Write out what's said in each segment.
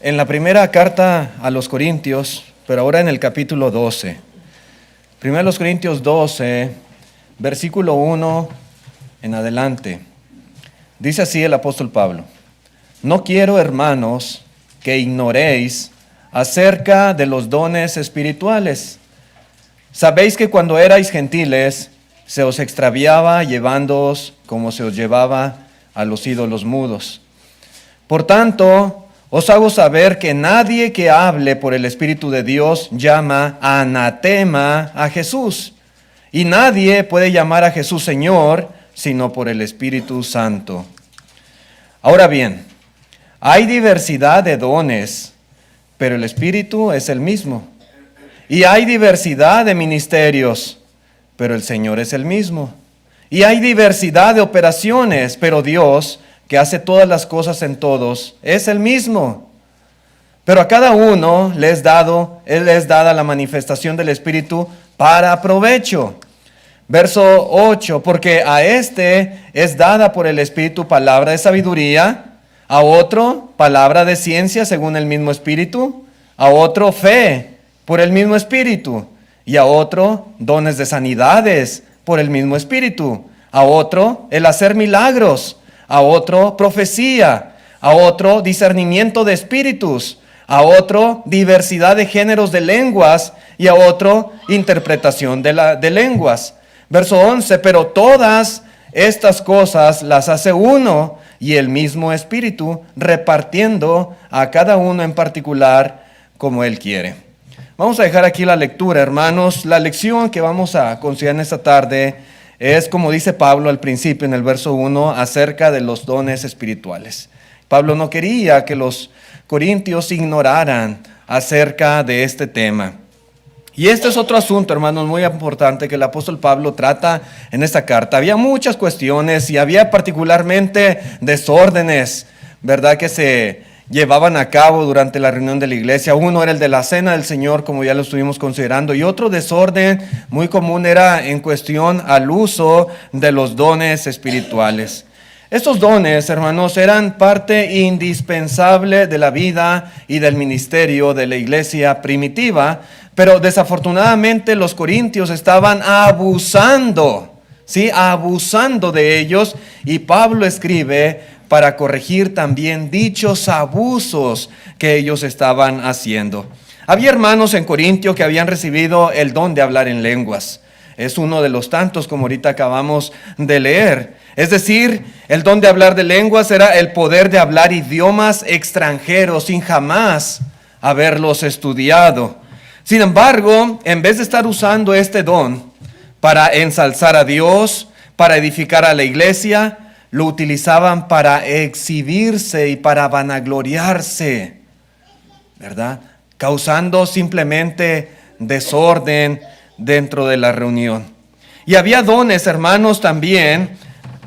en la primera carta a los Corintios, pero ahora en el capítulo 12. Primero los Corintios 12, versículo 1 en adelante. Dice así el apóstol Pablo: No quiero, hermanos, que ignoréis acerca de los dones espirituales. Sabéis que cuando erais gentiles, se os extraviaba llevándoos como se os llevaba a los ídolos mudos. Por tanto, os hago saber que nadie que hable por el Espíritu de Dios llama anatema a Jesús. Y nadie puede llamar a Jesús Señor, sino por el Espíritu Santo. Ahora bien, hay diversidad de dones, pero el Espíritu es el mismo. Y hay diversidad de ministerios, pero el Señor es el mismo. Y hay diversidad de operaciones, pero Dios, que hace todas las cosas en todos, es el mismo. Pero a cada uno le es dada la manifestación del Espíritu para provecho. Verso 8, porque a este es dada por el Espíritu palabra de sabiduría, a otro palabra de ciencia según el mismo Espíritu, a otro fe por el mismo Espíritu, y a otro dones de sanidades por el mismo Espíritu, a otro el hacer milagros, a otro profecía, a otro discernimiento de espíritus, a otro diversidad de géneros de lenguas y a otro interpretación de lenguas. Verso 11, pero todas estas cosas las hace uno y el mismo Espíritu, repartiendo a cada uno en particular como Él quiere. Vamos a dejar aquí la lectura, hermanos. La lección que vamos a considerar en esta tarde es, como dice Pablo al principio en el verso 1, acerca de los dones espirituales. Pablo no quería que los corintios ignoraran acerca de este tema. Y este es otro asunto, hermanos, muy importante que el apóstol Pablo trata en esta carta. Había muchas cuestiones y había particularmente desórdenes, ¿verdad?, que se llevaban a cabo durante la reunión de la iglesia. Uno era el de la cena del Señor, como ya lo estuvimos considerando, y otro desorden muy común era en cuestión al uso de los dones espirituales. Estos dones, hermanos, eran parte indispensable de la vida y del ministerio de la iglesia primitiva, pero desafortunadamente los corintios estaban abusando de ellos, y Pablo escribe para corregir también dichos abusos que ellos estaban haciendo. Había hermanos en Corintio que habían recibido el don de hablar en lenguas. Es uno de los tantos como ahorita acabamos de leer. Es decir, el don de hablar de lenguas era el poder de hablar idiomas extranjeros sin jamás haberlos estudiado. Sin embargo, en vez de estar usando este don para ensalzar a Dios, para edificar a la iglesia, lo utilizaban para exhibirse y para vanagloriarse, ¿verdad?, causando simplemente desorden dentro de la reunión. Y había dones, hermanos, también.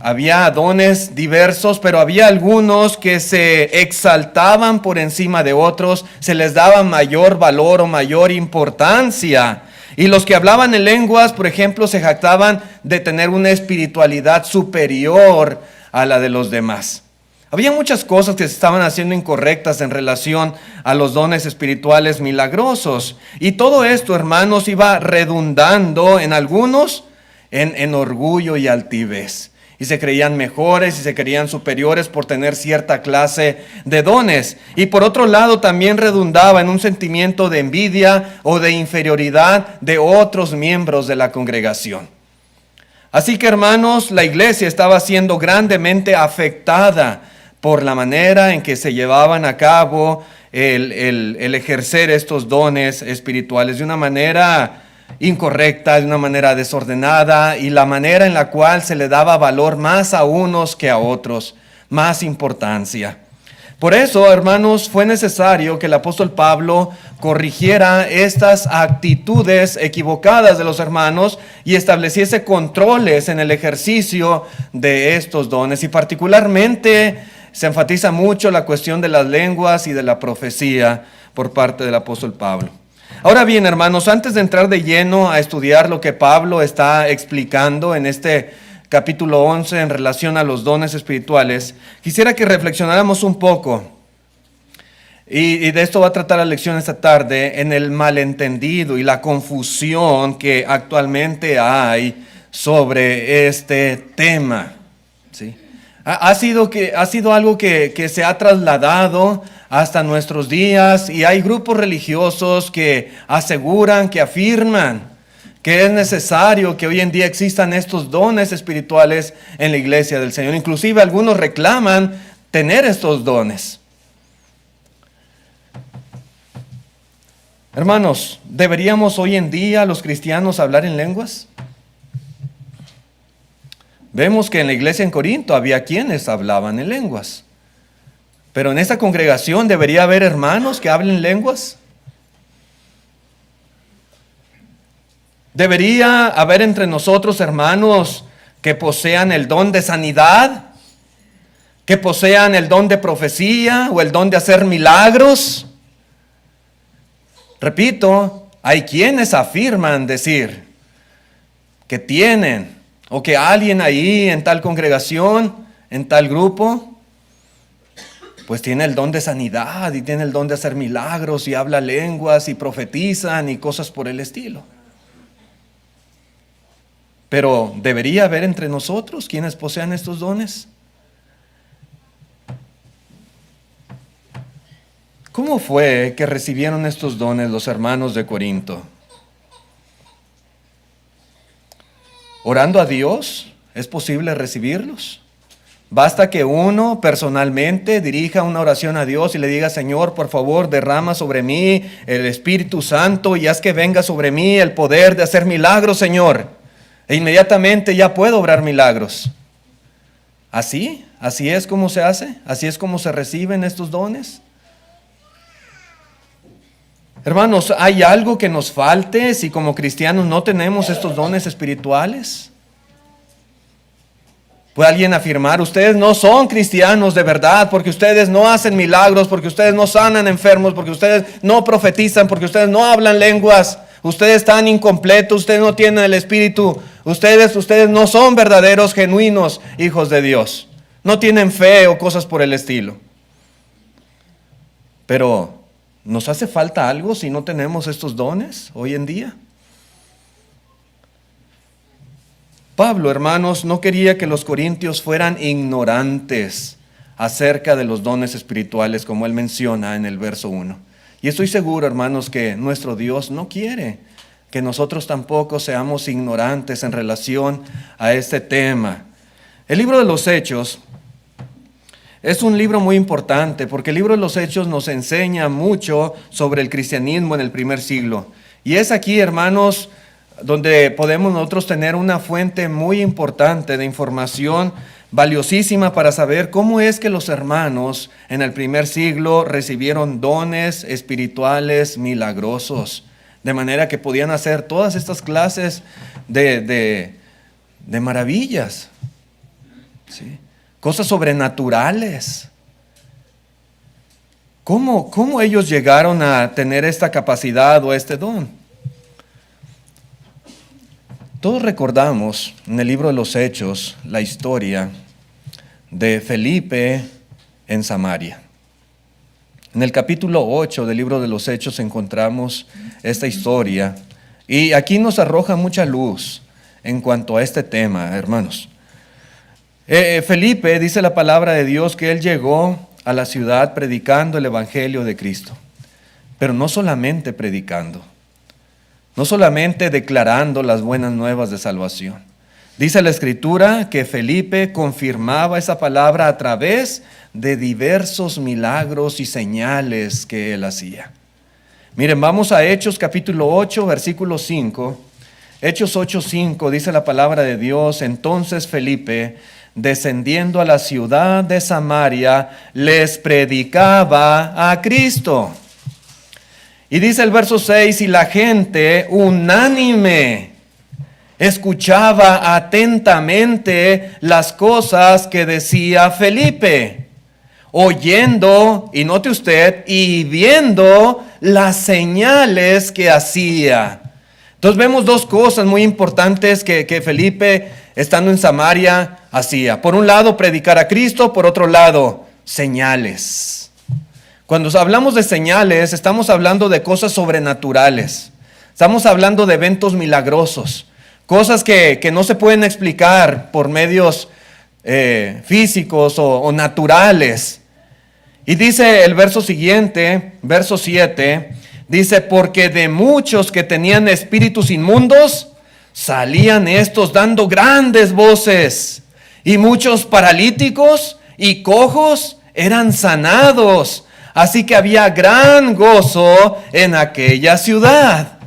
Había dones diversos, pero había algunos que se exaltaban por encima de otros, se les daba mayor valor o mayor importancia. Y los que hablaban en lenguas, por ejemplo, se jactaban de tener una espiritualidad superior a la de los demás. Había muchas cosas que se estaban haciendo incorrectas en relación a los dones espirituales milagrosos. Y todo esto, hermanos, iba redundando en algunos en orgullo y altivez. Y se creían mejores y se creían superiores por tener cierta clase de dones. Y por otro lado también redundaba en un sentimiento de envidia o de inferioridad de otros miembros de la congregación. Así que, hermanos, la iglesia estaba siendo grandemente afectada por la manera en que se llevaban a cabo el ejercer estos dones espirituales de una manera incorrecta, de una manera desordenada, y la manera en la cual se le daba valor más a unos que a otros, más importancia. Por eso, hermanos, fue necesario que el apóstol Pablo corrigiera estas actitudes equivocadas de los hermanos y estableciese controles en el ejercicio de estos dones. Y particularmente se enfatiza mucho la cuestión de las lenguas y de la profecía por parte del apóstol Pablo. Ahora bien, hermanos, antes de entrar de lleno a estudiar lo que Pablo está explicando en este capítulo 11 en relación a los dones espirituales, quisiera que reflexionáramos un poco Y de esto va a tratar la lección esta tarde, en el malentendido y la confusión que actualmente hay sobre este tema. ¿Sí? Ha sido algo que se ha trasladado hasta nuestros días, y hay grupos religiosos que aseguran, que afirman que es necesario que hoy en día existan estos dones espirituales en la iglesia del Señor. Inclusive algunos reclaman tener estos dones. Hermanos, ¿deberíamos hoy en día los cristianos hablar en lenguas? Vemos que en la iglesia en Corinto había quienes hablaban en lenguas. Pero en esta congregación debería haber hermanos que hablen lenguas. Debería haber entre nosotros hermanos que posean el don de sanidad, que posean el don de profecía o el don de hacer milagros. Repito, hay quienes afirman decir que tienen, o que alguien ahí en tal congregación, en tal grupo, pues tiene el don de sanidad y tiene el don de hacer milagros y habla lenguas y profetizan y cosas por el estilo. Pero ¿debería haber entre nosotros quienes posean estos dones? ¿Cómo fue que recibieron estos dones los hermanos de Corinto? ¿Orando a Dios es posible recibirlos? Basta que uno personalmente dirija una oración a Dios y le diga: Señor, por favor, derrama sobre mí el Espíritu Santo y haz que venga sobre mí el poder de hacer milagros, Señor. E inmediatamente ya puedo obrar milagros. ¿Así es como se hace? ¿Así es como se reciben estos dones? Hermanos, ¿hay algo que nos falte si como cristianos no tenemos estos dones espirituales? ¿Puede alguien afirmar: ustedes no son cristianos de verdad porque ustedes no hacen milagros, porque ustedes no sanan enfermos, porque ustedes no profetizan, porque ustedes no hablan lenguas, ustedes están incompletos, ustedes no tienen el Espíritu, ustedes no son verdaderos, genuinos hijos de Dios, no tienen fe o cosas por el estilo? Pero ¿nos hace falta algo si no tenemos estos dones hoy en día? Pablo, hermanos, no quería que los corintios fueran ignorantes acerca de los dones espirituales, como él menciona en el verso 1. Y estoy seguro, hermanos, que nuestro Dios no quiere que nosotros tampoco seamos ignorantes en relación a este tema. El libro de los Hechos es un libro muy importante porque el libro de los Hechos nos enseña mucho sobre el cristianismo en el primer siglo. Y es aquí, hermanos, donde podemos nosotros tener una fuente muy importante de información valiosísima para saber cómo es que los hermanos en el primer siglo recibieron dones espirituales milagrosos, de manera que podían hacer todas estas clases de maravillas, ¿sí? Cosas sobrenaturales. ¿Cómo ellos llegaron a tener esta capacidad o este don? Todos recordamos en el libro de los Hechos la historia de Felipe en Samaria. En el capítulo 8 del libro de los Hechos encontramos esta historia y aquí nos arroja mucha luz en cuanto a este tema, hermanos. Felipe, dice la palabra de Dios, que él llegó a la ciudad predicando el evangelio de Cristo, pero no solamente predicando, no solamente declarando las buenas nuevas de salvación. Dice la Escritura que Felipe confirmaba esa palabra a través de diversos milagros y señales que él hacía. Miren, vamos a Hechos capítulo 8, versículo 5. Hechos 8:5 dice la palabra de Dios: entonces Felipe, descendiendo a la ciudad de Samaria, les predicaba a Cristo. Y dice el verso 6, y la gente unánime escuchaba atentamente las cosas que decía Felipe, oyendo, y note usted, y viendo las señales que hacía. Entonces vemos dos cosas muy importantes que Felipe, estando en Samaria, hacía. Por un lado, predicar a Cristo; por otro lado, señales. Cuando hablamos de señales, estamos hablando de cosas sobrenaturales. Estamos hablando de eventos milagrosos, cosas que no se pueden explicar por medios físicos o naturales. Y dice el verso siguiente, verso 7, dice, porque de muchos que tenían espíritus inmundos, salían estos dando grandes voces, y muchos paralíticos y cojos eran sanados. Así que había gran gozo en aquella ciudad.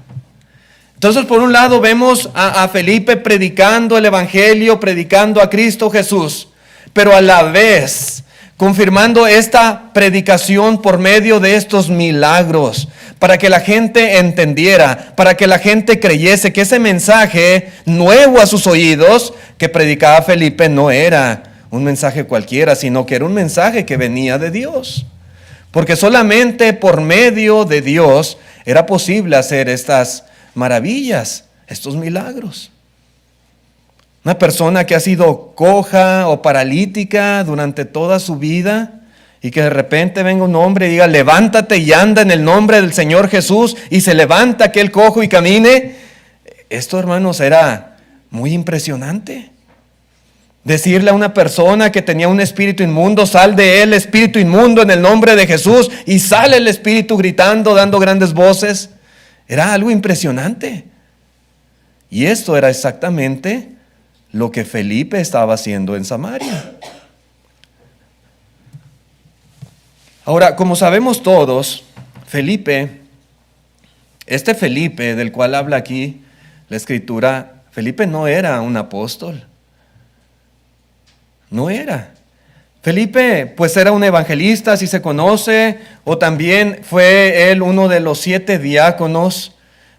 Entonces, por un lado vemos a Felipe predicando el evangelio, predicando a Cristo Jesús, pero a la vez confirmando esta predicación por medio de estos milagros, para que la gente entendiera, para que la gente creyese que ese mensaje nuevo a sus oídos que predicaba Felipe no era un mensaje cualquiera, sino que era un mensaje que venía de Dios. Porque solamente por medio de Dios era posible hacer estas maravillas, estos milagros. Una persona que ha sido coja o paralítica durante toda su vida y que de repente venga un hombre y diga, levántate y anda en el nombre del Señor Jesús, y se levanta aquel cojo y camine. Esto, hermanos, era muy impresionante. Decirle a una persona que tenía un espíritu inmundo, sal de él, espíritu inmundo, en el nombre de Jesús, y sale el espíritu gritando, dando grandes voces. Era algo impresionante. Y esto era exactamente lo que Felipe estaba haciendo en Samaria. Ahora, como sabemos todos, este Felipe del cual habla aquí la Escritura, Felipe no era un apóstol. No era. Felipe pues era un evangelista, así se conoce, o también fue él uno de los 7 diáconos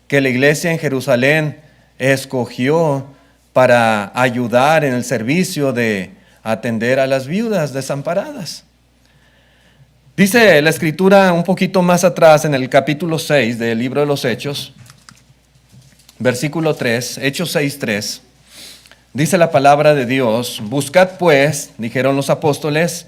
que la iglesia en Jerusalén escogió para ayudar en el servicio de atender a las viudas desamparadas. Dice la Escritura un poquito más atrás en el capítulo 6 del libro de los Hechos, versículo 3, Hechos 6:3. Dice la palabra de Dios, buscad pues, dijeron los apóstoles,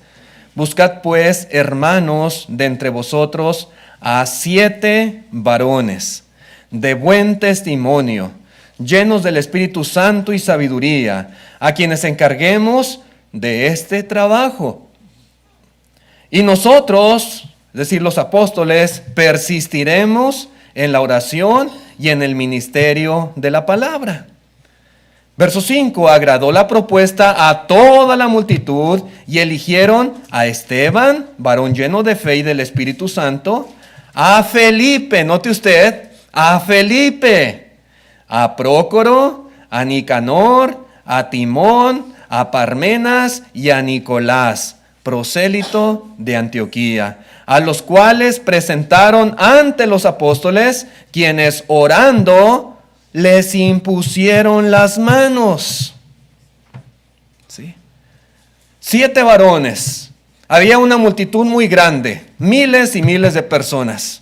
buscad pues, hermanos, de entre vosotros a 7 varones de buen testimonio, llenos del Espíritu Santo y sabiduría, a quienes encarguemos de este trabajo. Y nosotros, es decir, los apóstoles, persistiremos en la oración y en el ministerio de la palabra. Verso 5, agradó la propuesta a toda la multitud y eligieron a Esteban, varón lleno de fe y del Espíritu Santo, a Felipe, note usted, a Felipe, a Prócoro, a Nicanor, a Timón, a Parmenas y a Nicolás, prosélito de Antioquía, a los cuales presentaron ante los apóstoles, quienes orando les impusieron las manos. ¿Sí? 7 varones. Había una multitud muy grande, miles y miles de personas.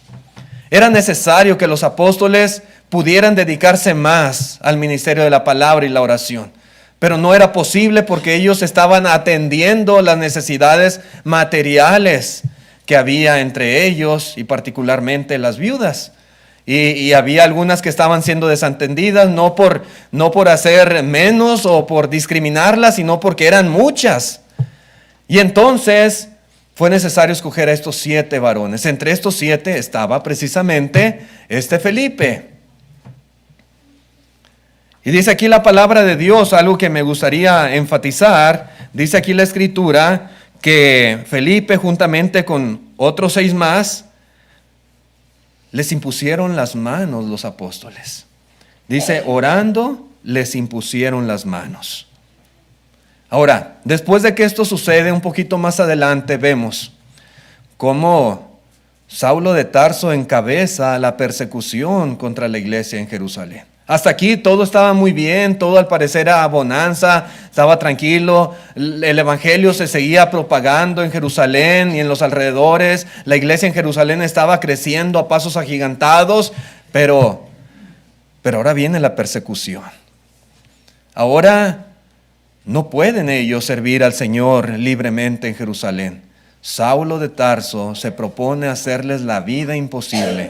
Era necesario que los apóstoles pudieran dedicarse más al ministerio de la palabra y la oración. Pero no era posible porque ellos estaban atendiendo las necesidades materiales que había entre ellos y particularmente las viudas. Y había algunas que estaban siendo desatendidas, no por hacer menos o por discriminarlas, sino porque eran muchas. Y entonces fue necesario escoger a estos 7 varones. Entre estos 7 estaba precisamente este Felipe. Y dice aquí la palabra de Dios, algo que me gustaría enfatizar. Dice aquí la Escritura que Felipe, juntamente con otros 6 más, les impusieron las manos los apóstoles. Dice, orando, les impusieron las manos. Ahora, después de que esto sucede, un poquito más adelante vemos cómo Saulo de Tarso encabeza la persecución contra la iglesia en Jerusalén. Hasta aquí todo estaba muy bien, todo al parecer era bonanza, estaba tranquilo, el evangelio se seguía propagando en Jerusalén y en los alrededores, la iglesia en Jerusalén estaba creciendo a pasos agigantados, pero ahora viene la persecución. Ahora no pueden ellos servir al Señor libremente en Jerusalén. Saulo de Tarso se propone hacerles la vida imposible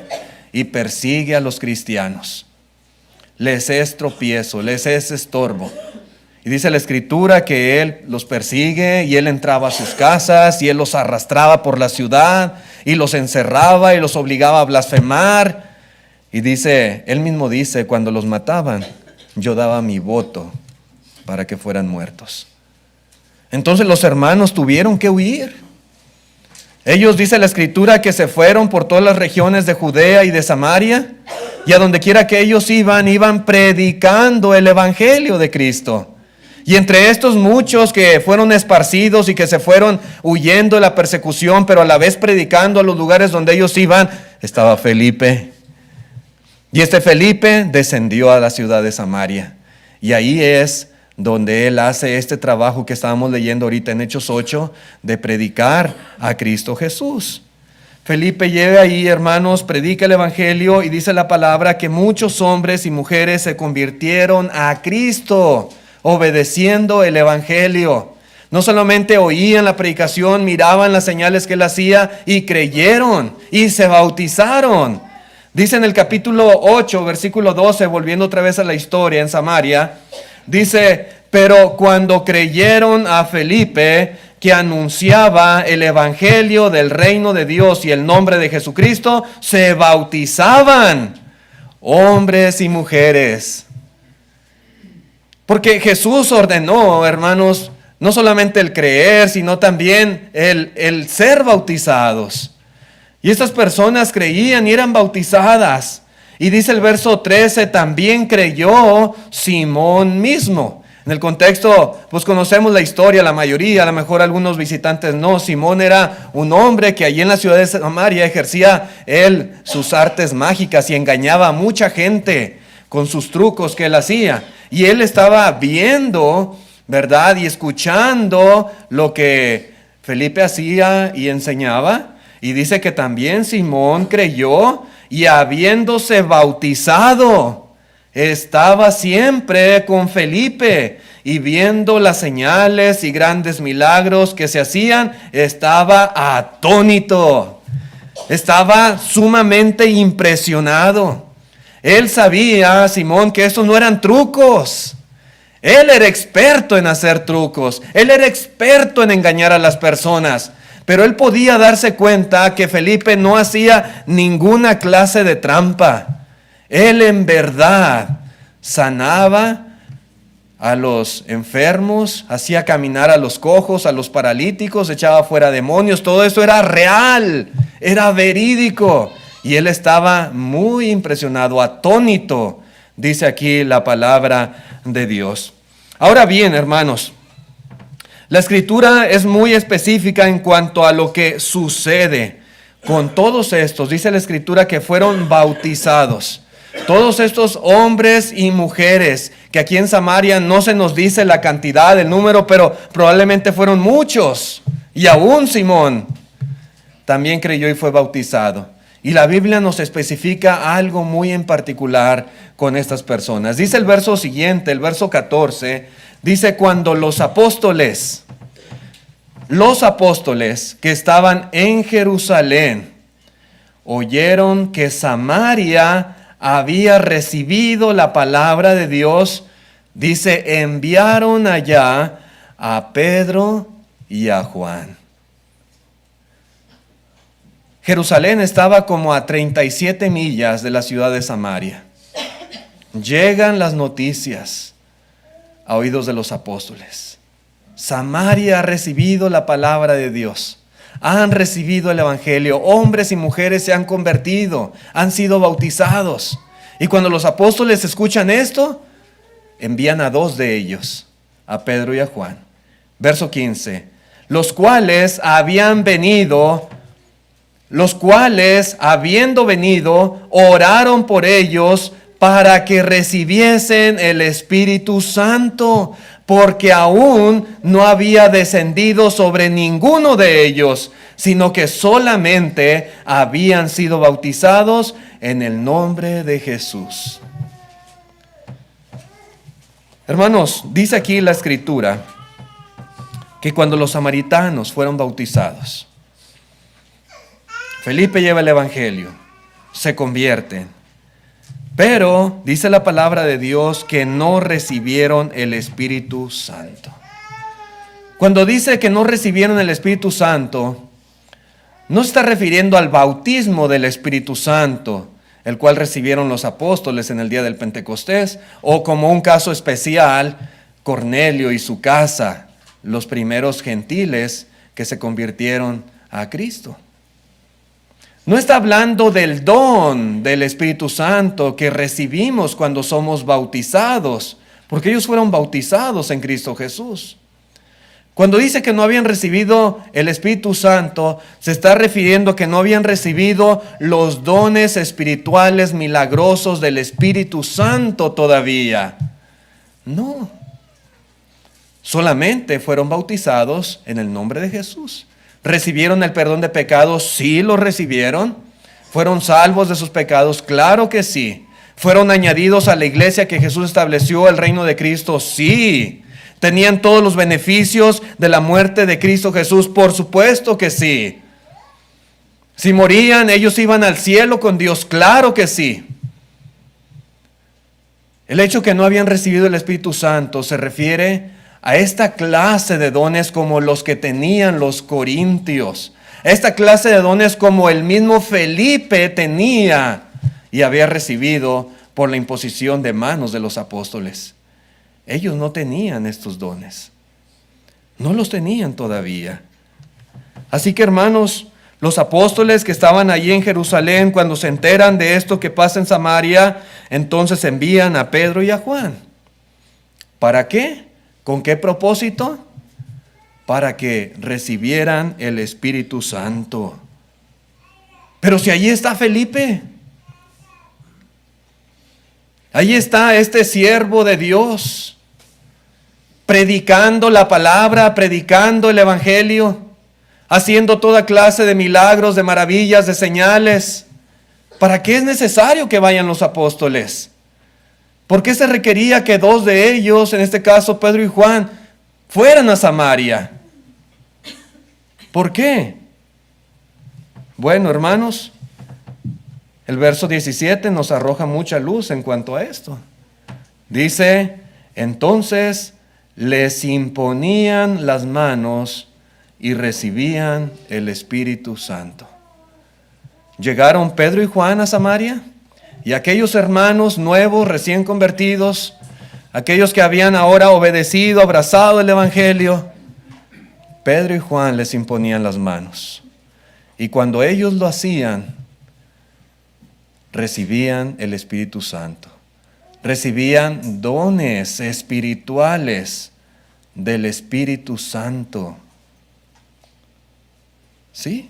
y persigue a los cristianos. Les es tropiezo, les es estorbo. Y dice la Escritura que él los persigue y él entraba a sus casas y él los arrastraba por la ciudad y los encerraba y los obligaba a blasfemar. Y dice, él mismo dice, cuando los mataban, yo daba mi voto para que fueran muertos. Entonces los hermanos tuvieron que huir. Ellos, dice la Escritura, que se fueron por todas las regiones de Judea y de Samaria, y a donde quiera que ellos iban predicando el evangelio de Cristo. Y entre estos muchos que fueron esparcidos y que se fueron huyendo de la persecución, pero a la vez predicando a los lugares donde ellos iban, estaba Felipe. Y este Felipe descendió a la ciudad de Samaria. Y ahí es donde él hace este trabajo que estábamos leyendo ahorita en Hechos 8, de predicar a Cristo Jesús. Felipe llega ahí, hermanos, predica el evangelio y dice la palabra que muchos hombres y mujeres se convirtieron a Cristo, obedeciendo el evangelio. No solamente oían la predicación, miraban las señales que él hacía y creyeron y se bautizaron. Dice en el capítulo 8, versículo 12, volviendo otra vez a la historia en Samaria, dice, pero cuando creyeron a Felipe, que anunciaba el evangelio del reino de Dios y el nombre de Jesucristo, se bautizaban hombres y mujeres. Porque Jesús ordenó, hermanos, no solamente el creer, sino también el ser bautizados. Y estas personas creían y eran bautizadas. Y dice el verso 13, también creyó Simón mismo. En el contexto, pues conocemos la historia, la mayoría, a lo mejor algunos visitantes no. Simón era un hombre que allí en la ciudad de Samaria ejercía él sus artes mágicas y engañaba a mucha gente con sus trucos que él hacía. Y él estaba viendo, ¿verdad? Y escuchando lo que Felipe hacía y enseñaba. Y dice que también Simón creyó y habiéndose bautizado, estaba siempre con Felipe y viendo las señales y grandes milagros que se hacían, estaba atónito, estaba sumamente impresionado. Él sabía, Simón, que estos no eran trucos. Él era experto en hacer trucos, él era experto en engañar a las personas. Pero él podía darse cuenta que Felipe no hacía ninguna clase de trampa. Él en verdad sanaba a los enfermos, hacía caminar a los cojos, a los paralíticos, echaba fuera demonios. Todo esto era real, era verídico. Y él estaba muy impresionado, atónito, dice aquí la palabra de Dios. Ahora bien, hermanos, la Escritura es muy específica en cuanto a lo que sucede con todos estos. Dice la Escritura que fueron bautizados. Todos estos hombres y mujeres, que aquí en Samaria no se nos dice la cantidad, el número, pero probablemente fueron muchos. Y aún Simón también creyó y fue bautizado. Y la Biblia nos especifica algo muy en particular con estas personas. Dice el verso siguiente, el verso 14, dice cuando los apóstoles que estaban en Jerusalén oyeron que Samaria había recibido la palabra de Dios, dice, enviaron allá a Pedro y a Juan. Jerusalén estaba como a 37 millas de la ciudad de Samaria. Llegan las noticias a oídos de los apóstoles. Samaria ha recibido la palabra de Dios. Han recibido el evangelio. Hombres y mujeres se han convertido, han sido bautizados. Y cuando los apóstoles escuchan esto, envían a 2 de ellos, a Pedro y a Juan. Verso 15. Los cuales, habiendo venido, oraron por ellos para que recibiesen el Espíritu Santo, porque aún no había descendido sobre ninguno de ellos, sino que solamente habían sido bautizados en el nombre de Jesús. Hermanos, dice aquí la Escritura que cuando los samaritanos fueron bautizados, Felipe lleva el evangelio, se convierten. Pero dice la palabra de Dios que no recibieron el Espíritu Santo. Cuando dice que no recibieron el Espíritu Santo, no está refiriendo al bautismo del Espíritu Santo, el cual recibieron los apóstoles en el día del Pentecostés, o como un caso especial, Cornelio y su casa, los primeros gentiles que se convirtieron a Cristo. No está hablando del don del Espíritu Santo que recibimos cuando somos bautizados, porque ellos fueron bautizados en Cristo Jesús. Cuando dice que no habían recibido el Espíritu Santo, se está refiriendo a que no habían recibido los dones espirituales milagrosos del Espíritu Santo todavía. No. Solamente fueron bautizados en el nombre de Jesús. ¿Recibieron el perdón de pecados? Sí, lo recibieron. ¿Fueron salvos de sus pecados? Claro que sí. ¿Fueron añadidos a la iglesia que Jesús estableció, el reino de Cristo? Sí. ¿Tenían todos los beneficios de la muerte de Cristo Jesús? Por supuesto que sí. Si morían, ellos iban al cielo con Dios. Claro que sí. El hecho que no habían recibido el Espíritu Santo se refiere a esta clase de dones como los que tenían los corintios. Esta clase de dones como el mismo Felipe tenía y había recibido por la imposición de manos de los apóstoles. Ellos no tenían estos dones. No los tenían todavía. Así que, hermanos, los apóstoles que estaban allí en Jerusalén, cuando se enteran de esto que pasa en Samaria, entonces envían a Pedro y a Juan. ¿Para qué? ¿Con qué propósito? Para que recibieran el Espíritu Santo. Pero si allí está Felipe, allí está este siervo de Dios, predicando la palabra, predicando el evangelio, haciendo toda clase de milagros, de maravillas, de señales. ¿Para qué es necesario que vayan los apóstoles? ¿Por qué se requería que dos de ellos, en este caso Pedro y Juan, fueran a Samaria? ¿Por qué? Bueno, hermanos, el verso 17 nos arroja mucha luz en cuanto a esto. Dice, entonces les imponían las manos y recibían el Espíritu Santo. ¿Llegaron Pedro y Juan a Samaria? Y aquellos hermanos nuevos, recién convertidos, aquellos que habían ahora obedecido, abrazado el evangelio, Pedro y Juan les imponían las manos. Y cuando ellos lo hacían, recibían el Espíritu Santo. Recibían dones espirituales del Espíritu Santo. ¿Sí?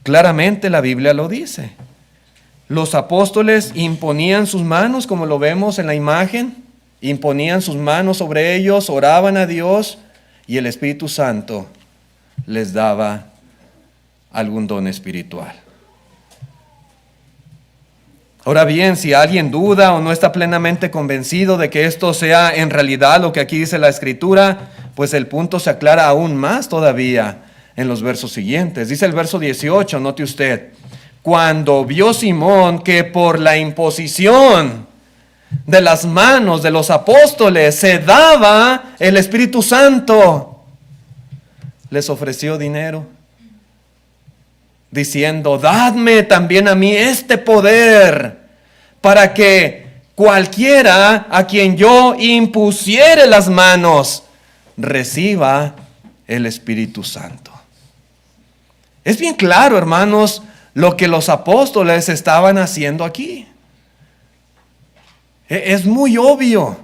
Claramente la Biblia lo dice. Los apóstoles imponían sus manos, como lo vemos en la imagen, imponían sus manos sobre ellos, oraban a Dios y el Espíritu Santo les daba algún don espiritual. Ahora bien, si alguien duda o no está plenamente convencido de que esto sea en realidad lo que aquí dice la Escritura, pues el punto se aclara aún más todavía en los versos siguientes. Dice el verso 18, note usted, cuando vio Simón que por la imposición de las manos de los apóstoles se daba el Espíritu Santo, les ofreció dinero, diciendo, dadme también a mí este poder, para que cualquiera a quien yo impusiere las manos reciba el Espíritu Santo. Es bien claro, hermanos, lo que los apóstoles estaban haciendo aquí. Es muy obvio.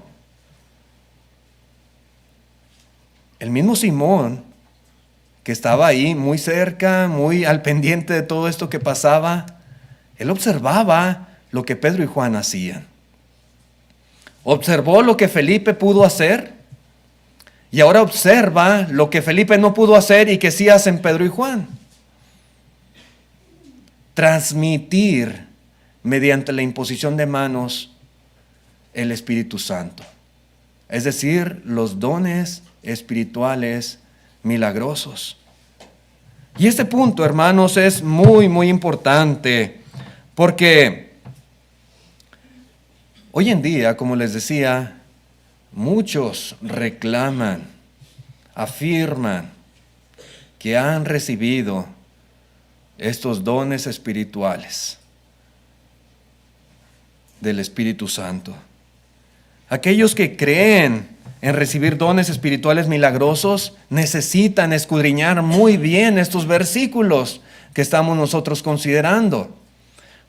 El mismo Simón, que estaba ahí muy cerca, muy al pendiente de todo esto que pasaba, él observaba lo que Pedro y Juan hacían. Observó lo que Felipe pudo hacer y ahora observa lo que Felipe no pudo hacer y que sí hacen Pedro y Juan. Transmitir mediante la imposición de manos el Espíritu Santo. Es decir, los dones espirituales milagrosos. Y este punto, hermanos, es muy, muy importante, porque hoy en día, como les decía, muchos reclaman, afirman que han recibido estos dones espirituales del Espíritu Santo. Aquellos que creen en recibir dones espirituales milagrosos necesitan escudriñar muy bien estos versículos que estamos nosotros considerando.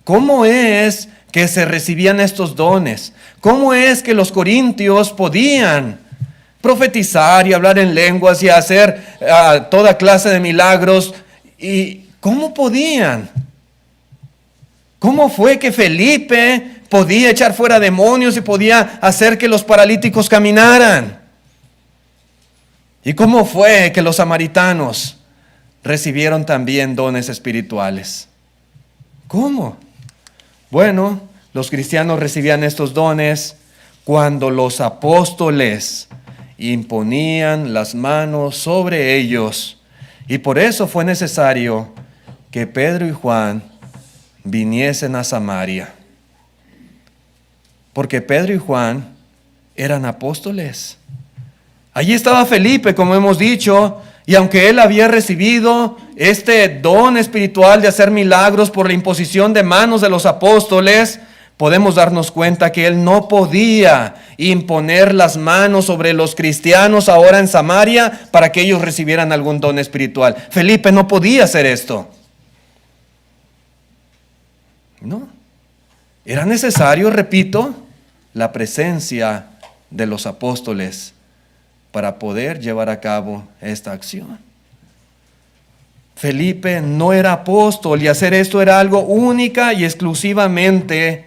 ¿Cómo es que se recibían estos dones? ¿Cómo es que los corintios podían profetizar y hablar en lenguas y hacer toda clase de milagros? ¿Y cómo podían? ¿Cómo fue que Felipe podía echar fuera demonios y podía hacer que los paralíticos caminaran? ¿Y cómo fue que los samaritanos recibieron también dones espirituales? ¿Cómo? Bueno, los cristianos recibían estos dones cuando los apóstoles imponían las manos sobre ellos. Y por eso fue necesario que Pedro y Juan viniesen a Samaria. Porque Pedro y Juan eran apóstoles. Allí estaba Felipe, como hemos dicho, y aunque él había recibido este don espiritual de hacer milagros por la imposición de manos de los apóstoles, podemos darnos cuenta que él no podía imponer las manos sobre los cristianos ahora en Samaria para que ellos recibieran algún don espiritual. Felipe no podía hacer esto. No. Era necesario, repito, la presencia de los apóstoles para poder llevar a cabo esta acción. Felipe no era apóstol y hacer esto era algo única y exclusivamente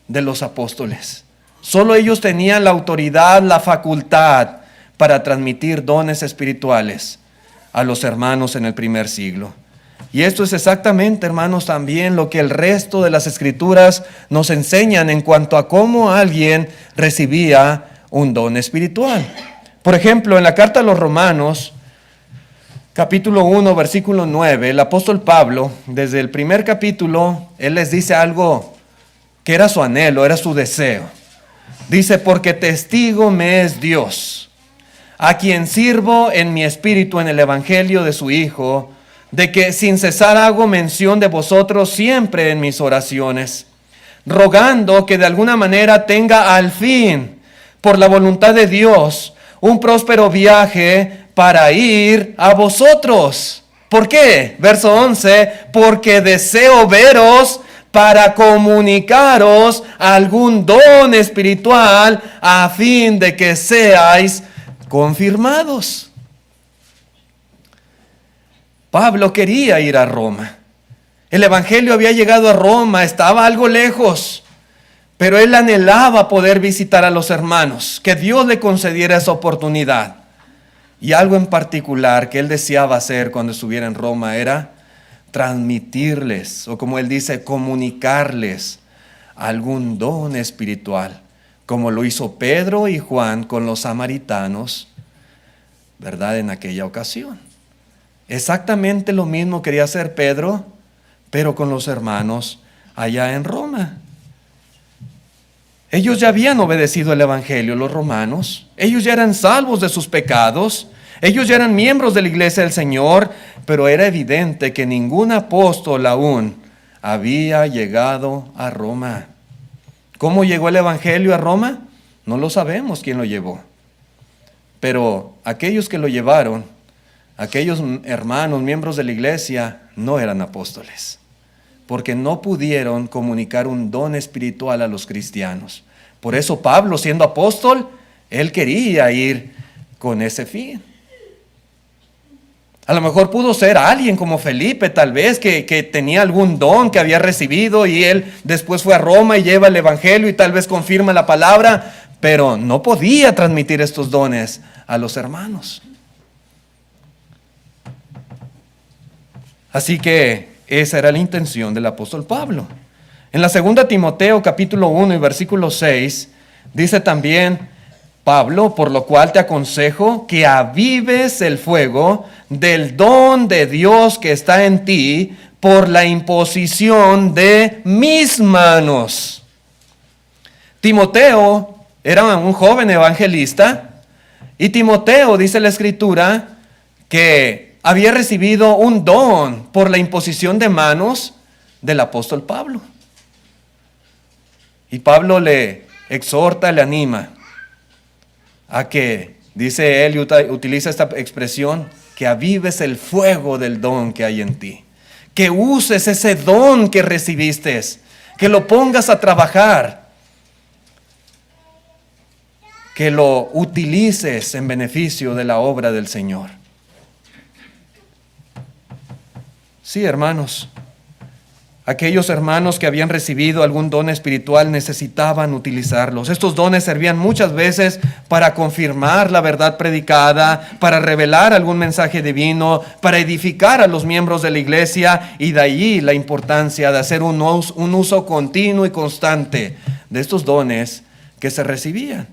de los apóstoles. Solo ellos tenían la autoridad, la facultad para transmitir dones espirituales a los hermanos en el primer siglo. Y esto es exactamente, hermanos, también lo que el resto de las Escrituras nos enseñan en cuanto a cómo alguien recibía un don espiritual. Por ejemplo, en la carta a los Romanos, capítulo 1, versículo 9, el apóstol Pablo, desde el primer capítulo, él les dice algo que era su anhelo, era su deseo. Dice, porque testigo me es Dios, a quien sirvo en mi espíritu en el evangelio de su Hijo, de que sin cesar hago mención de vosotros siempre en mis oraciones, rogando que de alguna manera tenga al fin, por la voluntad de Dios, un próspero viaje para ir a vosotros. ¿Por qué? Verso 11, porque deseo veros para comunicaros algún don espiritual a fin de que seáis confirmados. Pablo quería ir a Roma. El evangelio había llegado a Roma, estaba algo lejos, pero él anhelaba poder visitar a los hermanos, que Dios le concediera esa oportunidad. Y algo en particular que él deseaba hacer cuando estuviera en Roma era transmitirles, o como él dice, comunicarles algún don espiritual, como lo hizo Pedro y Juan con los samaritanos, ¿verdad? En aquella ocasión. Exactamente lo mismo quería hacer Pedro, pero con los hermanos allá en Roma. Ellos ya habían obedecido el evangelio, los romanos. Ellos ya eran salvos de sus pecados. Ellos ya eran miembros de la iglesia del Señor, pero era evidente que ningún apóstol aún había llegado a Roma. ¿Cómo llegó el evangelio a Roma? No lo sabemos quién lo llevó. Pero aquellos que lo llevaron, aquellos hermanos, miembros de la iglesia, no eran apóstoles, porque no pudieron comunicar un don espiritual a los cristianos. Por eso Pablo, siendo apóstol, él quería ir con ese fin. A lo mejor pudo ser alguien como Felipe, tal vez, que tenía algún don que había recibido y él después fue a Roma y lleva el evangelio y tal vez confirma la palabra, pero no podía transmitir estos dones a los hermanos. Así que esa era la intención del apóstol Pablo. En la segunda Timoteo capítulo 1 y versículo 6 dice también Pablo, por lo cual te aconsejo que avives el fuego del don de Dios que está en ti por la imposición de mis manos. Timoteo era un joven evangelista y Timoteo, dice la Escritura, que había recibido un don por la imposición de manos del apóstol Pablo. Y Pablo le exhorta, le anima a que, dice él, utiliza esta expresión, que avives el fuego del don que hay en ti. Que uses ese don que recibiste, que lo pongas a trabajar, que lo utilices en beneficio de la obra del Señor. Sí, hermanos, aquellos hermanos que habían recibido algún don espiritual necesitaban utilizarlos. Estos dones servían muchas veces para confirmar la verdad predicada, para revelar algún mensaje divino, para edificar a los miembros de la iglesia, y de ahí la importancia de hacer un uso continuo y constante de estos dones que se recibían.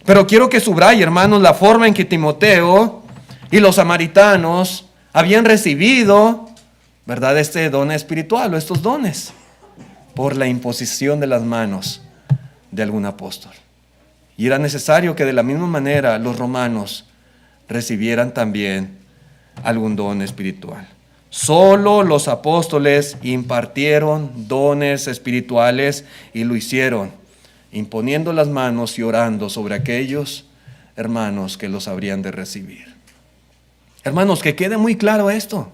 Pero quiero que subraye, hermanos, la forma en que Timoteo y los samaritanos habían recibido, ¿verdad?, este don espiritual o estos dones por la imposición de las manos de algún apóstol. Y era necesario que de la misma manera los romanos recibieran también algún don espiritual. Solo los apóstoles impartieron dones espirituales y lo hicieron imponiendo las manos y orando sobre aquellos hermanos que los habrían de recibir. Hermanos, que quede muy claro esto,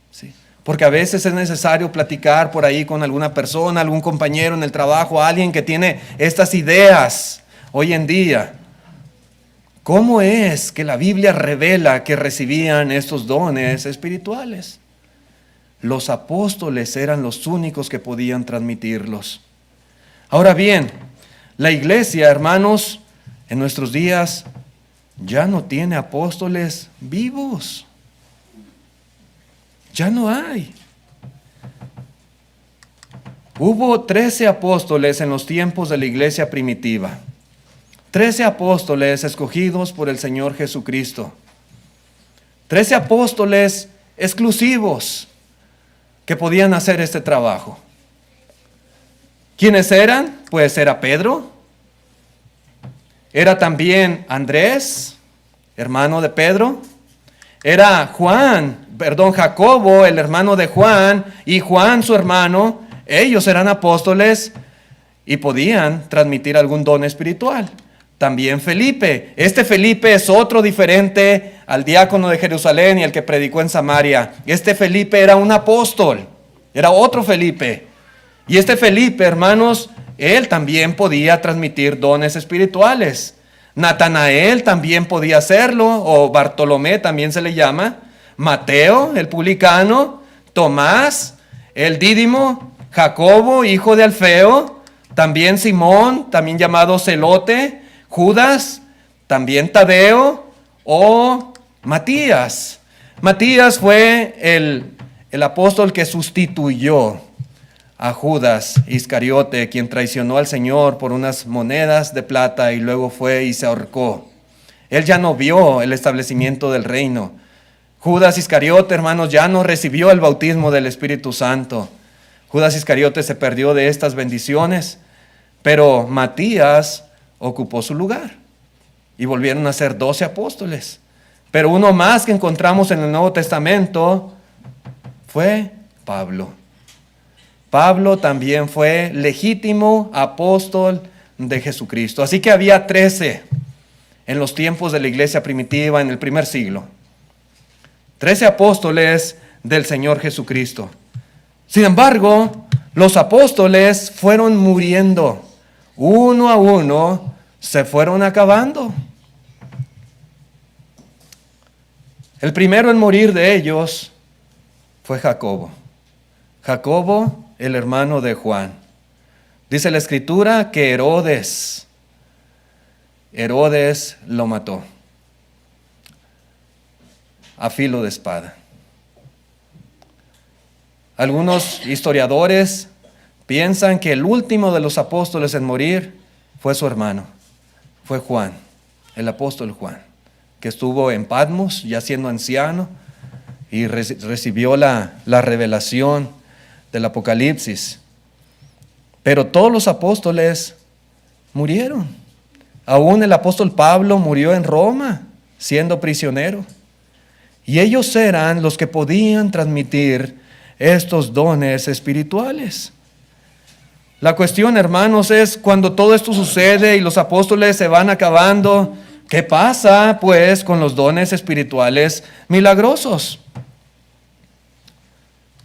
¿sí? Porque a veces es necesario platicar por ahí con alguna persona, algún compañero en el trabajo, alguien que tiene estas ideas hoy en día. ¿Cómo es que la Biblia revela que recibían estos dones espirituales? Los apóstoles eran los únicos que podían transmitirlos. Ahora bien, la iglesia, hermanos, en nuestros días ya no tiene apóstoles vivos. Ya no hay. Hubo 13 apóstoles en los tiempos de la iglesia primitiva. 13 apóstoles escogidos por el Señor Jesucristo. 13 apóstoles exclusivos que podían hacer este trabajo. ¿Quiénes eran? Pues era Pedro, era también Andrés, hermano de Pedro, era Jacobo, el hermano de Juan, y Juan, su hermano. Ellos eran apóstoles y podían transmitir algún don espiritual. También Felipe. Este Felipe es otro diferente al diácono de Jerusalén y el que predicó en Samaria. Este Felipe era un apóstol, era otro Felipe. Y este Felipe, hermanos, él también podía transmitir dones espirituales. Natanael también podía hacerlo, o Bartolomé también se le llama. Mateo, el publicano. Tomás, el Dídimo. Jacobo, hijo de Alfeo. También Simón, también llamado Celote. Judas, también Tadeo o Matías. Matías fue el apóstol que sustituyó a Judas Iscariote, quien traicionó al Señor por unas monedas de plata y luego fue y se ahorcó. Él ya no vio el establecimiento del reino. Judas Iscariote, hermanos, ya no recibió el bautismo del Espíritu Santo. Judas Iscariote se perdió de estas bendiciones, pero Matías ocupó su lugar y volvieron a ser 12 apóstoles. Pero uno más que encontramos en el Nuevo Testamento fue Pablo. Pablo también fue legítimo apóstol de Jesucristo. Así que había 13 en los tiempos de la iglesia primitiva en el primer siglo. 13 apóstoles del Señor Jesucristo. Sin embargo, los apóstoles fueron muriendo. Uno a uno se fueron acabando. El primero en morir de ellos fue Jacobo. Jacobo, el hermano de Juan. Dice la Escritura que Herodes lo mató a filo de espada. Algunos historiadores piensan que el último de los apóstoles en morir fue su hermano fue Juan, el apóstol Juan, que estuvo en Patmos ya siendo anciano y recibió la revelación del Apocalipsis. Pero todos los apóstoles murieron. Aún el apóstol Pablo murió en Roma, siendo prisionero. Y ellos eran los que podían transmitir estos dones espirituales. La cuestión, hermanos, es cuando todo esto sucede y los apóstoles se van acabando, ¿qué pasa pues con los dones espirituales milagrosos?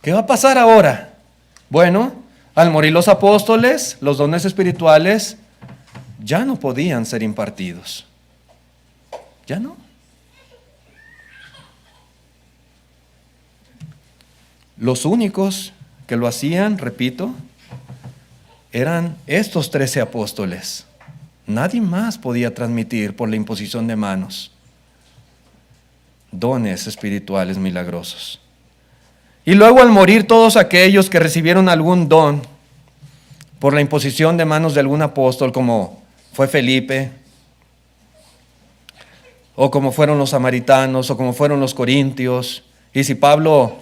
¿Qué va a pasar ahora? Bueno, al morir los apóstoles, los dones espirituales ya no podían ser impartidos. Ya no. Los únicos que lo hacían, repito, eran estos 13 apóstoles. Nadie más podía transmitir por la imposición de manos dones espirituales milagrosos. Y luego al morir todos aquellos que recibieron algún don por la imposición de manos de algún apóstol, como fue Felipe, o como fueron los samaritanos, o como fueron los corintios, y si Pablo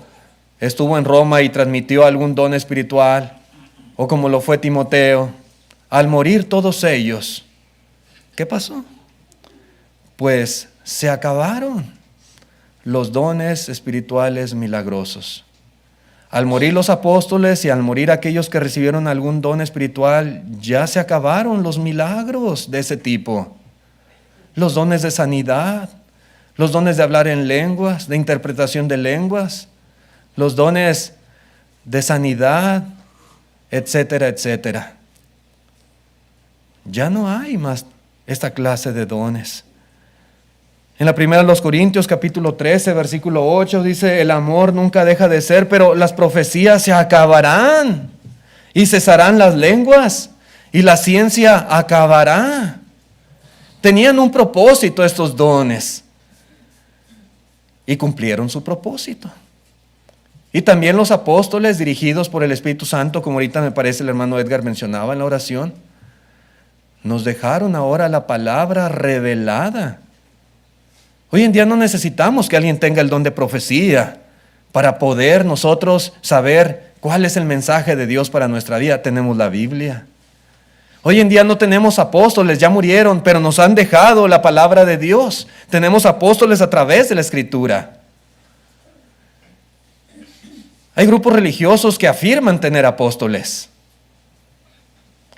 estuvo en Roma y transmitió algún don espiritual, o como lo fue Timoteo, al morir todos ellos, ¿qué pasó? Pues se acabaron los dones espirituales milagrosos. Al morir los apóstoles y al morir aquellos que recibieron algún don espiritual, ya se acabaron los milagros de ese tipo. Los dones de sanidad, los dones de hablar en lenguas, de interpretación de lenguas, los dones de sanidad, etcétera, etcétera. Ya no hay más esta clase de dones. En la primera de los Corintios, capítulo 13, versículo 8, dice, el amor nunca deja de ser, pero las profecías se acabarán y cesarán las lenguas y la ciencia acabará. Tenían un propósito estos dones y cumplieron su propósito. Y también los apóstoles dirigidos por el Espíritu Santo, como ahorita me parece el hermano Edgar mencionaba en la oración, nos dejaron ahora la palabra revelada. Hoy en día no necesitamos que alguien tenga el don de profecía para poder nosotros saber cuál es el mensaje de Dios para nuestra vida. Tenemos la Biblia. Hoy en día no tenemos apóstoles, ya murieron, pero nos han dejado la palabra de Dios. Tenemos apóstoles a través de la Escritura. Hay grupos religiosos que afirman tener apóstoles.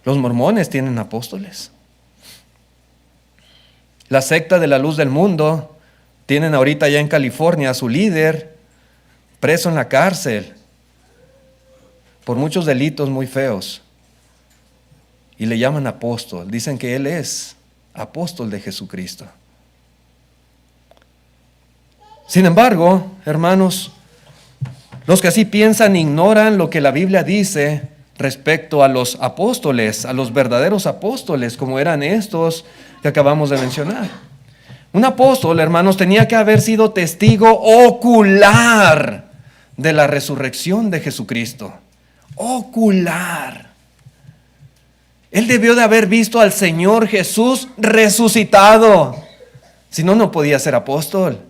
Los mormones tienen apóstoles. La secta de la luz del mundo tienen ahorita ya en California a su líder preso en la cárcel por muchos delitos muy feos. Y le llaman apóstol. Dicen que él es apóstol de Jesucristo. Sin embargo, hermanos, los que así piensan ignoran lo que la Biblia dice respecto a los apóstoles, a los verdaderos apóstoles, como eran estos que acabamos de mencionar. Un apóstol, hermanos, tenía que haber sido testigo ocular de la resurrección de Jesucristo. Ocular. Él debió de haber visto al Señor Jesús resucitado. Si no, no podía ser apóstol.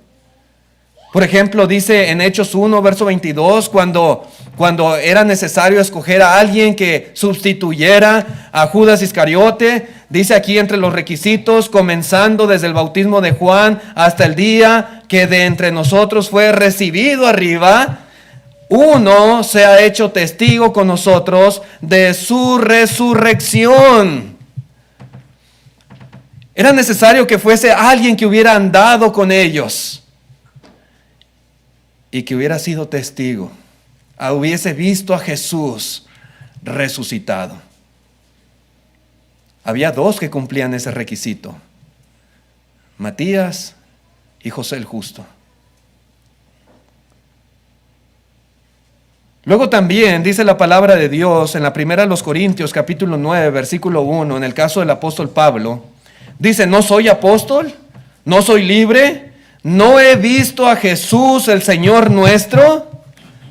Por ejemplo, dice en Hechos 1, verso 22, cuando era necesario escoger a alguien que sustituyera a Judas Iscariote, dice aquí entre los requisitos, comenzando desde el bautismo de Juan hasta el día que de entre nosotros fue recibido arriba, uno se ha hecho testigo con nosotros de su resurrección. Era necesario que fuese alguien que hubiera andado con ellos y que hubiera sido testigo, hubiese visto a Jesús resucitado. Había dos que cumplían ese requisito: Matías y José el Justo. Luego también dice la palabra de Dios en la primera de los Corintios, capítulo 9, versículo 1, en el caso del apóstol Pablo, dice, ¿no soy apóstol? ¿No soy libre? ¿No he visto a Jesús el Señor nuestro?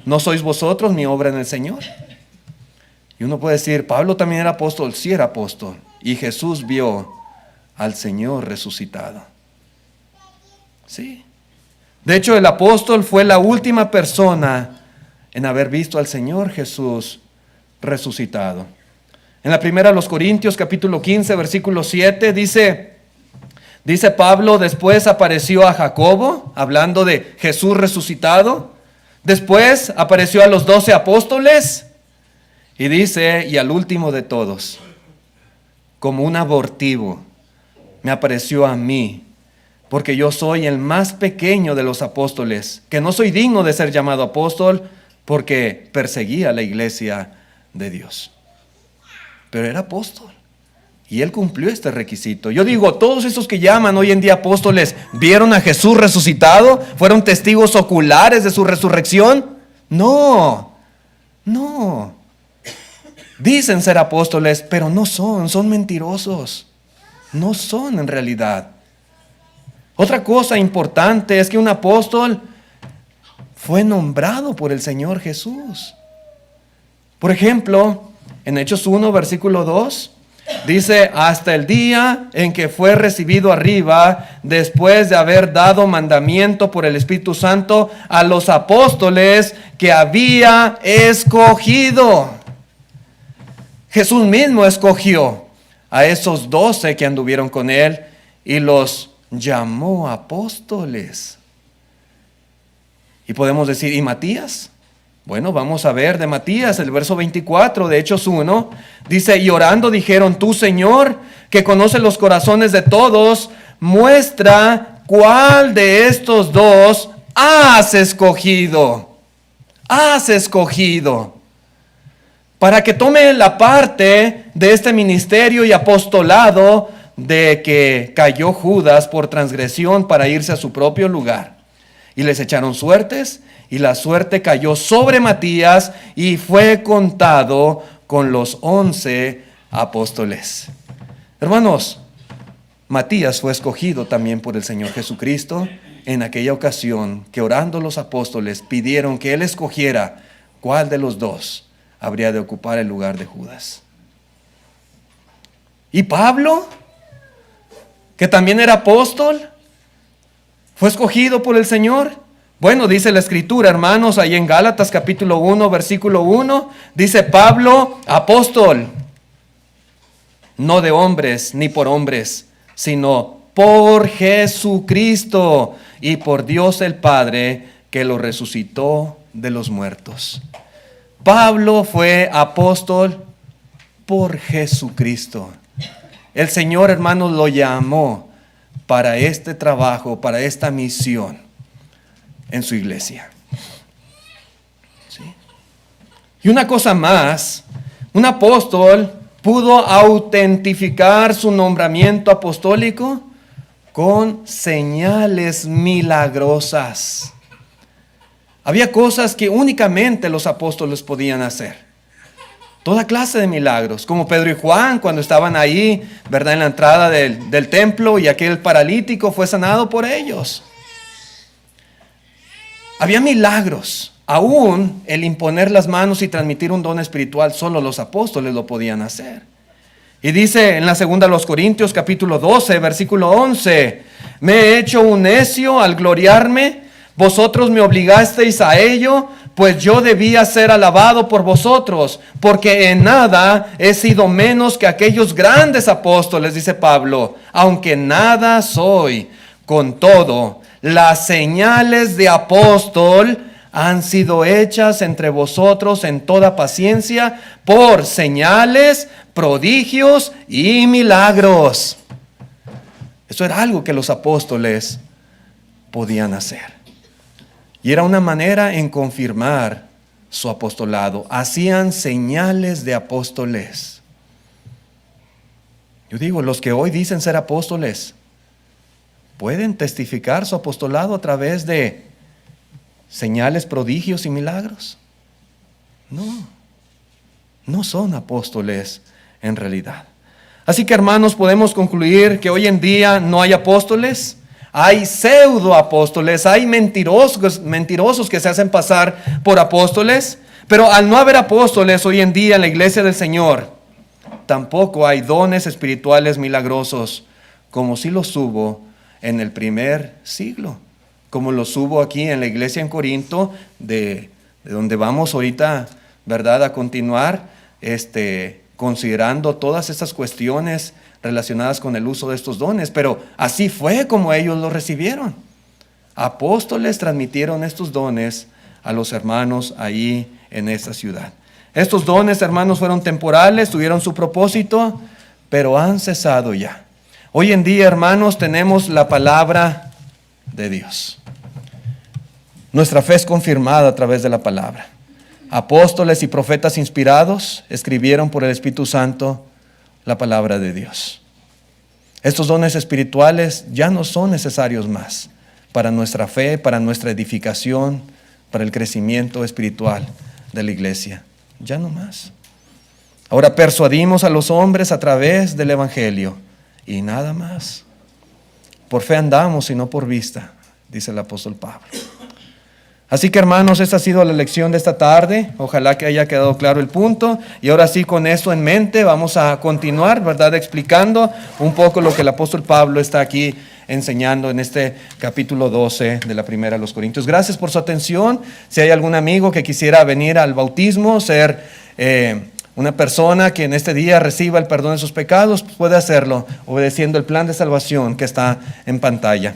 ¿No sois vosotros mi obra en el Señor? Y uno puede decir, Pablo también era apóstol. Sí, era apóstol. Y Jesús vio al Señor resucitado. Sí. De hecho, el apóstol fue la última persona en haber visto al Señor Jesús resucitado. En la primera de los Corintios, capítulo 15, versículo 7, dice Pablo: después apareció a Jacobo, hablando de Jesús resucitado. Después apareció a los 12 apóstoles. Y dice: y al último de todos, como un abortivo, me apareció a mí, porque yo soy el más pequeño de los apóstoles, que no soy digno de ser llamado apóstol, porque perseguía la iglesia de Dios. Pero era apóstol, y él cumplió este requisito. Yo digo, todos esos que llaman hoy en día apóstoles, ¿vieron a Jesús resucitado? ¿Fueron testigos oculares de su resurrección? No. Dicen ser apóstoles, pero no son mentirosos. No son en realidad. Otra cosa importante es que un apóstol fue nombrado por el Señor Jesús. Por ejemplo, en Hechos 1, versículo 2, dice: hasta el día en que fue recibido arriba, después de haber dado mandamiento por el Espíritu Santo a los apóstoles que había escogido. Jesús mismo escogió a esos 12 que anduvieron con él y los llamó apóstoles. Y podemos decir, ¿y Matías? Bueno, vamos a ver de Matías, el verso 24 de Hechos 1, dice: y orando dijeron: tú, Señor, que conoces los corazones de todos, muestra cuál de estos dos has escogido. Has escogido para que tome la parte de este ministerio y apostolado de que cayó Judas por transgresión para irse a su propio lugar. Y les echaron suertes, y la suerte cayó sobre Matías, y fue contado con los 11 apóstoles. Hermanos, Matías fue escogido también por el Señor Jesucristo en aquella ocasión que, orando los apóstoles, pidieron que él escogiera cuál de los dos habría de ocupar el lugar de Judas. ¿Y Pablo, que también era apóstol, fue escogido por el Señor? Bueno, dice la Escritura, hermanos, ahí en Gálatas capítulo 1, versículo 1, dice: Pablo, apóstol, no de hombres ni por hombres, sino por Jesucristo y por Dios el Padre, que lo resucitó de los muertos. Pablo fue apóstol por Jesucristo. El Señor, hermanos, lo llamó para este trabajo, para esta misión en su iglesia. ¿Sí? Y una cosa más, un apóstol pudo autentificar su nombramiento apostólico con señales milagrosas. Había cosas que únicamente los apóstoles podían hacer. Toda clase de milagros, como Pedro y Juan cuando estaban ahí, ¿verdad?, en la entrada del templo, y aquel paralítico fue sanado por ellos. Había milagros. Aún el imponer las manos y transmitir un don espiritual, solo los apóstoles lo podían hacer. Y dice en la segunda de los Corintios, capítulo 12, versículo 11: me he hecho un necio al gloriarme. Vosotros me obligasteis a ello, pues yo debía ser alabado por vosotros, porque en nada he sido menos que aquellos grandes apóstoles, dice Pablo, aunque nada soy. Con todo, las señales de apóstol han sido hechas entre vosotros en toda paciencia por señales, prodigios y milagros. Eso era algo que los apóstoles podían hacer. Y era una manera en confirmar su apostolado. Hacían señales de apóstoles. Yo digo, los que hoy dicen ser apóstoles, ¿pueden testificar su apostolado a través de señales, prodigios y milagros? No son apóstoles en realidad. Así que, hermanos, podemos concluir que hoy en día no hay apóstoles. Hay pseudo apóstoles, hay mentirosos que se hacen pasar por apóstoles, pero al no haber apóstoles hoy en día en la iglesia del Señor, tampoco hay dones espirituales milagrosos como sí los hubo en el primer siglo, como los hubo aquí en la iglesia en Corinto, de donde vamos ahorita, ¿verdad?, a continuar, considerando todas estas cuestiones relacionadas con el uso de estos dones. Pero así fue como ellos los recibieron. Apóstoles transmitieron estos dones a los hermanos ahí en esta ciudad. Estos dones, hermanos, fueron temporales, tuvieron su propósito, pero han cesado ya. Hoy en día, hermanos, tenemos la palabra de Dios. Nuestra fe es confirmada a través de la palabra. Apóstoles y profetas inspirados escribieron por el Espíritu Santo la palabra de Dios. Estos dones espirituales ya no son necesarios más para nuestra fe, para nuestra edificación, para el crecimiento espiritual de la iglesia. Ya no más. Ahora persuadimos a los hombres a través del Evangelio y nada más. Por fe andamos y no por vista, dice el apóstol Pablo. Así que, hermanos, esta ha sido la lección de esta tarde. Ojalá que haya quedado claro el punto. Y ahora sí, con esto en mente, vamos a continuar, ¿verdad?, explicando un poco lo que el apóstol Pablo está aquí enseñando en este capítulo 12 de la primera a los Corintios. Gracias por su atención. Si hay algún amigo que quisiera venir al bautismo, ser una persona que en este día reciba el perdón de sus pecados, puede hacerlo obedeciendo el plan de salvación que está en pantalla.